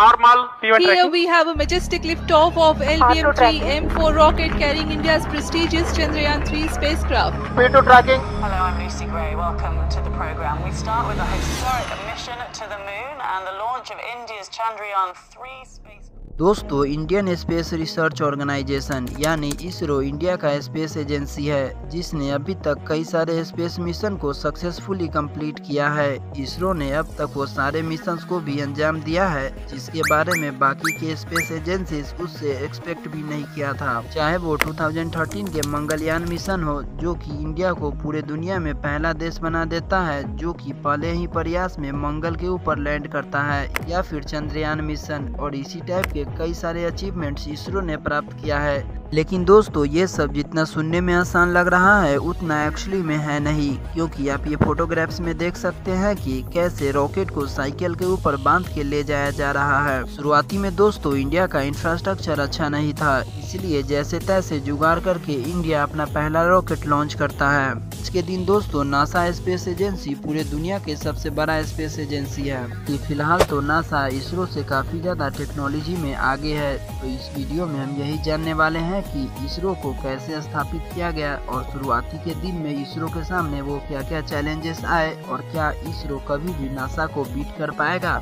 normal P1 Here tracking. we have a majestic liftoff of LBM-3 M4 rocket carrying India's prestigious Chandrayaan-3 spacecraft. P2 tracking. Hello, I'm Lucy Gray. Welcome to the program. We start with a historic mission to the moon and the launch of India's Chandrayaan-3 spacecraft. दोस्तों, Indian space research organisation यानी ISRO India का space agency है जिसने अभी तक कई सारे space mission को सक्सेसफुली कंप्लीट किया है। इसरो ने अब तक वो सारे मिशंस को भी अंजाम दिया है जिसके बारे में बाकी के स्पेस एजेंसीज उससे एक्सपेक्ट भी नहीं किया था। चाहे वो 2013 के मंगलयान मिशन हो जो कि इंडिया को पूरे दुनिया में पहला देश बना देता है जो कि पहले ही प्रयास में मंगल के ऊपर लैंड करता है, या फिर चंद्रयान मिशन, और इसी टाइप के कई सारे अचीवमेंट्स इसरो ने प्राप्त किया है। लेकिन दोस्तों, ये सब जितना सुनने में आसान लग रहा है उतना एक्चुअली में है नहीं, क्योंकि आप ये फोटोग्राफ्स में देख सकते हैं कि कैसे रॉकेट को साइकिल के ऊपर बांध के ले जाया जा रहा है। शुरुआती में दोस्तों इंडिया का इंफ्रास्ट्रक्चर अच्छा नहीं था, इसलिए जैसे तैसे जुगाड़ करके इंडिया अपना पहला रॉकेट लॉन्च करता है। इसके दिन दोस्तों नासा स्पेस एजेंसी पूरे दुनिया के सबसे बड़ा स्पेस एजेंसी है। तो फिलहाल तो नासा इसरो से काफी ज्यादा टेक्नोलॉजी में आगे है। तो इस वीडियो में हम यही जानने वाले हैं कि इसरो को कैसे स्थापित किया गया और शुरुआती के दिन में इसरो के सामने वो क्या क्या चैलेंजेस आए और क्या इसरो कभी भी नासा को बीट कर पाएगा।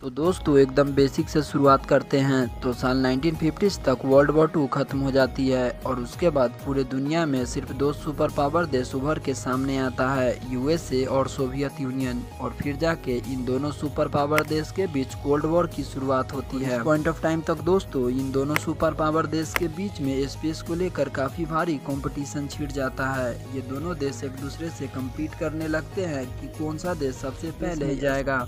तो दोस्तों एकदम बेसिक से शुरुआत करते हैं। तो साल 1950 तक वर्ल्ड वॉर 2 खत्म हो जाती है और उसके बाद पूरे दुनिया में सिर्फ 2 सुपर पावर देश उभर के सामने आता है, यूएसए और सोवियत यूनियन। और फिर जाके इन दोनों सुपर पावर देश के बीच कोल्ड वॉर की शुरुआत होती है। पॉइंट ऑफ टाइम तक दोस्तों इन दोनों सुपर पावर देश के बीच में स्पेस को लेकर काफी भारी कंपटीशन छिड़ जाता है। ये दोनों देश एक दूसरे से कम्पीट करने लगते हैं कि कौन सा देश सबसे पहले जाएगा।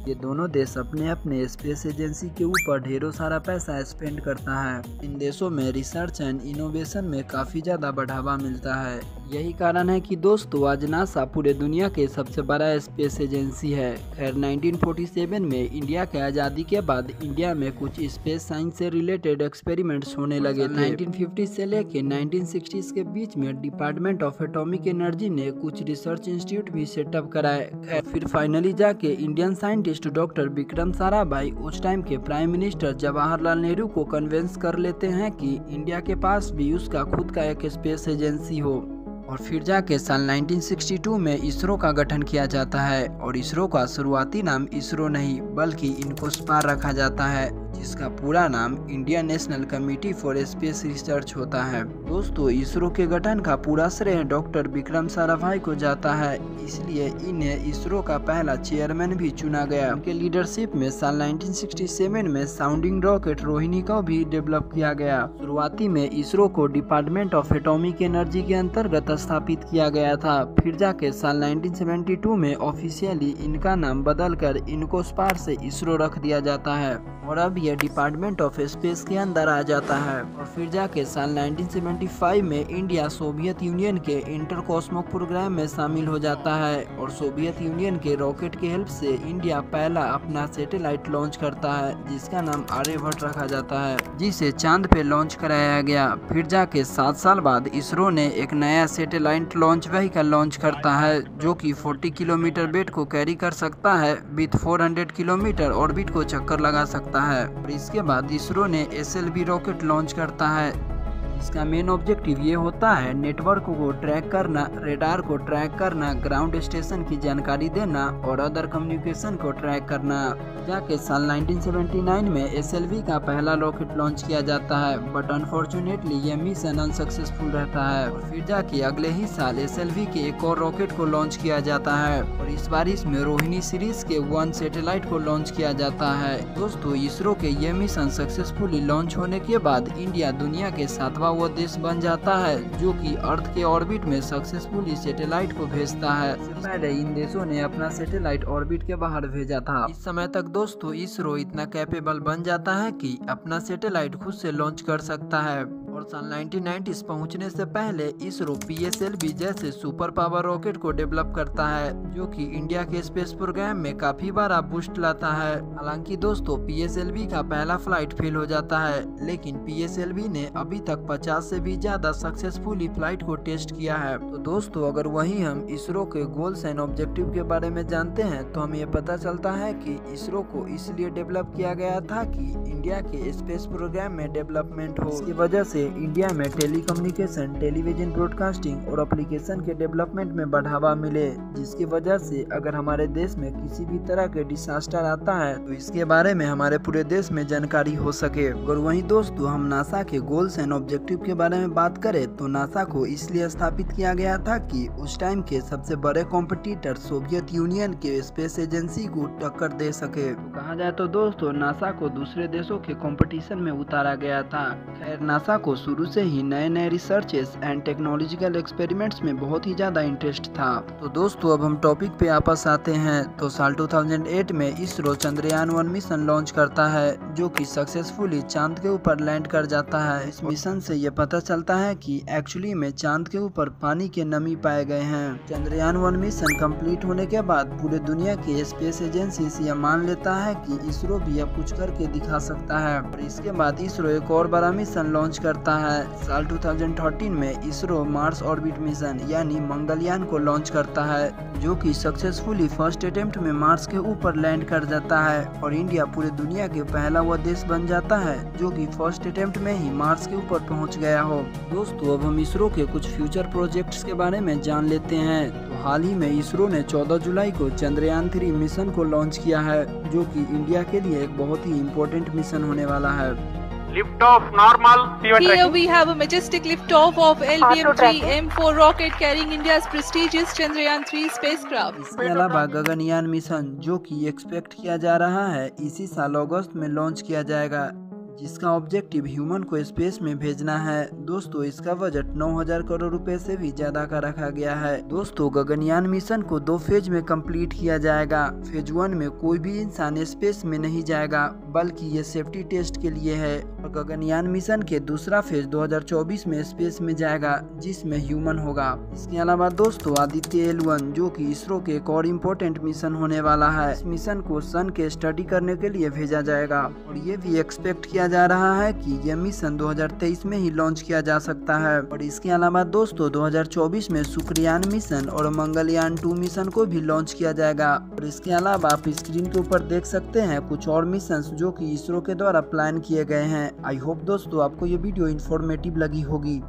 ये दोनों देश अपने अपने स्पेस एजेंसी के ऊपर ढेरों सारा पैसा स्पेंड करता है। इन देशों में रिसर्च एंड इनोवेशन में काफी ज्यादा बढ़ावा मिलता है। यही कारण है कि दोस्तों आज नासा पूरे दुनिया के सबसे बड़ा स्पेस एजेंसी है। खैर 1947 में इंडिया के आज़ादी के बाद इंडिया में कुछ स्पेस साइंस से रिलेटेड एक्सपेरिमेंट्स होने लगे थे। 1950 से लेके 1960s के बीच में डिपार्टमेंट ऑफ एटॉमिक एनर्जी ने कुछ रिसर्च इंस्टीट्यूट भी सेटअप कराए। खैर फिर फाइनली जाके Indian scientist doctor Vikram Sarabhai उस टाइम के प्राइम मिनिस्टर जवाहरलाल नेहरू को कन्विंस कर लेते हैं कि इंडिया के पास भी उसका खुद का एक स्पेस एजेंसी हो। और फिर जाके साल 1962 में इसरो का गठन किया जाता है और इसरो का शुरुआती नाम इसरो नहीं बल्कि इनकोस्पार रखा जाता है, जिसका पूरा नाम Indian national committee for space research होता है। दोस्तों इसरो के गठन का पूरा श्रेय डॉक्टर विक्रम साराभाई को जाता है, इसलिए इन्हें इसरो का पहला चेयरमैन भी चुना गया। उनके लीडरशिप में साल 1967 में साउंडिंग रॉकेट रोहिणी को भी डेवलप किया गया। शुरुआती में इसरो को डिपार्टमेंट ऑफ एटॉमिक एनर्जी के अंतर्गत स्थापित किया गया था। फिर जाके साल 1972 में ऑफिशियली इनका नाम बदलकर इनकोस्पार से इसरो रख दिया जाता है और अब यह डिपार्टमेंट ऑफ स्पेस के अंदर आ जाता है। और फिर जाके साल 1975 में इंडिया सोवियत यूनियन के इंटरकॉस्मो प्रोग्राम में शामिल हो जाता है और सोवियत यूनियन के रॉकेट की हेल्प से इंडिया पहला अपना सैटेलाइट लॉन्च करता है जिसका नाम आर्यभट्ट रखा जाता है, जिसे चांद पे लॉन्च कराया गया। फिर जाके 7 साल बाद इसरो ने एक नया सैटेलाइट लॉन्च व्हीकल लॉन्च करता है जो कि 40 किलोमीटर वेट को कैरी कर सकता है विथ 400 किलोमीटर ऑर्बिट को चक्कर लगा सकता है। और इसके बाद इसरो ने SLV रॉकेट लॉन्च करता है। इसका मेन ऑब्जेक्टिव ये होता है नेटवर्क को ट्रैक करना, रेडार को ट्रैक करना, ग्राउंड स्टेशन की जानकारी देना और अदर कम्युनिकेशन को ट्रैक करना। जाके साल 1979 में SLV का पहला रॉकेट लॉन्च किया जाता है बट अनफॉर्चुनेटली ये मिशन अनसक्सेसफुल रहता है। और फिर जाके अगले ही साल SLV के एक और रॉकेट को लॉन्च किया जाता है और इस बार इसमें रोहिणी सीरीज के 1 सैटेलाइट को लॉन्च किया जाता है। दोस्तों इसरो के ये मिशन सक्सेसफुली लॉन्च होने के बाद इंडिया दुनिया के 7वां वो देश बन जाता है जो कि अर्थ के ऑर्बिट में सक्सेसफुली सैटेलाइट को भेजता है। इससे पहले इन देशों ने अपना सैटेलाइट ऑर्बिट के बाहर भेजा था। इस समय तक दोस्तों इसरो इतना कैपेबल बन जाता है कि अपना सैटेलाइट खुद से लॉन्च कर सकता है। और साल 1990s पहुंचने से पहले इसरो PSLV जैसे सुपर पावर रॉकेट को डेवलप करता है, जो कि इंडिया के स्पेस प्रोग्राम में काफी बार बूस्ट लाता है। हालांकि दोस्तों PSLV का पहला फ्लाइट फेल हो जाता है, लेकिन PSLV ने अभी तक 50 से भी ज्यादा सक्सेसफुली फ्लाइट को टेस्ट किया है। तो दोस्तों अगर वही हम इसरो के गोल्स एंड ऑब्जेक्टिव के बारे में जानते हैं तो हमें ये पता चलता है कि इसरो को इसलिए डेवलप किया गया था कि इंडिया के स्पेस प्रोग्राम में डेवलपमेंट हो। इसकी वजह से इंडिया में टेलीकम्युनिकेशन, टेलीविजन ब्रॉडकास्टिंग और एप्लीकेशन के डेवलपमेंट में बढ़ावा मिले, जिसकी वजह से अगर हमारे देश में किसी भी तरह के डिसास्टर आता है तो इसके बारे में हमारे पूरे देश में जानकारी हो सके। और वहीं दोस्तों हम नासा के गोल्स एंड ऑब्जेक्टिव के बारे में बात करें तो नासा को इसलिए स्थापित किया गया था कि उस टाइम के सबसे बड़े कॉम्पिटिटर सोवियत यूनियन के स्पेस एजेंसी को टक्कर दे सके। तो कहा जाए तो दोस्तों नासा को दूसरे देशों के कंपटीशन में उतारा गया था। खैर नासा को शुरू से ही नए नए रिसर्चेस एंड टेक्नोलॉजिकल एक्सपेरिमेंट्स में बहुत ही ज्यादा इंटरेस्ट था। तो दोस्तों अब हम टॉपिक पे वापस आते हैं। तो साल 2008 में इसरो चंद्रयान 1 मिशन लॉन्च करता है, जो कि सक्सेसफुली चांद के ऊपर लैंड कर जाता है। इस मिशन से ये पता चलता है कि एक्चुअली में चांद के ऊपर पानी के नमी पाए गए हैं। चंद्रयान 1 मिशन कंप्लीट होने के बाद पूरे दुनिया के स्पेस एजेंसी यह मान लेता है कि इसरो भी अब कुछ करके दिखा सकता है। और इसके बाद इसरो एक और बड़ा मिशन लॉन्च करता है। साल 2013 में इसरो मार्स ऑर्बिट मिशन यानी मंगलयान को लॉन्च करता है, जो कि सक्सेसफुली फर्स्ट अटेम्प्ट में मार्स के ऊपर लैंड कर जाता है। और इंडिया पूरे दुनिया के पहला वह देश बन जाता है जो कि फर्स्ट अटेम्प्ट में ही मार्स के ऊपर पहुंच गया हो। दोस्तों अब हम इसरो के कुछ फ्यूचर प्रोजेक्ट्स के बारे में जान लेते हैं। तो हाल ही में इसरो ने 14 जुलाई को चंद्रयान 3 मिशन को लॉन्च किया है, जो कि इंडिया के लिए एक बहुत ही इम्पोर्टेंट मिशन होने वाला है। Lift off normal. Here we have a majestic liftoff of LVM-3 M4 rocket carrying India's prestigious Chandrayaan 3 spacecraft. इसके अलावा गगनयान मिशन, जो कि एक्सपेक्ट किया जा रहा है इसी साल अगस्त में लॉन्च किया जाएगा, जिसका ऑब्जेक्टिव ह्यूमन को स्पेस में भेजना है। दोस्तों इसका बजट 9,000 करोड़ रुपए से भी ज्यादा का रखा गया है। दोस्तों गगनयान मिशन को 2 फेज में कंप्लीट किया जाएगा। फेज 1 में कोई भी इंसान स्पेस में नहीं जाएगा, बल्कि ये सेफ्टी टेस्ट के लिए है। और गगनयान मिशन के दूसरा फेज 2024 में स्पेस में जाएगा, जिसमें ह्यूमन होगा। इसके अलावा दोस्तों आदित्य L1, जो कि इसरो के एक और इम्पोर्टेंट मिशन होने वाला है। इस मिशन को सन के स्टडी करने के लिए भेजा जाएगा और ये भी एक्सपेक्ट किया जा रहा है कि यह मिशन 2023 में ही लॉन्च किया जा सकता है। और इसके अलावा दोस्तों 2024 में शुक्रयान मिशन और मंगलयान 2 मिशन को भी लॉन्च किया जाएगा। और इसके अलावा आप स्क्रीन के ऊपर देख सकते हैं कुछ और मिशन जो कि इसरो के द्वारा प्लान किए गए हैं। आई होप दोस्तों आपको ये वीडियो इन्फॉर्मेटिव लगी होगी।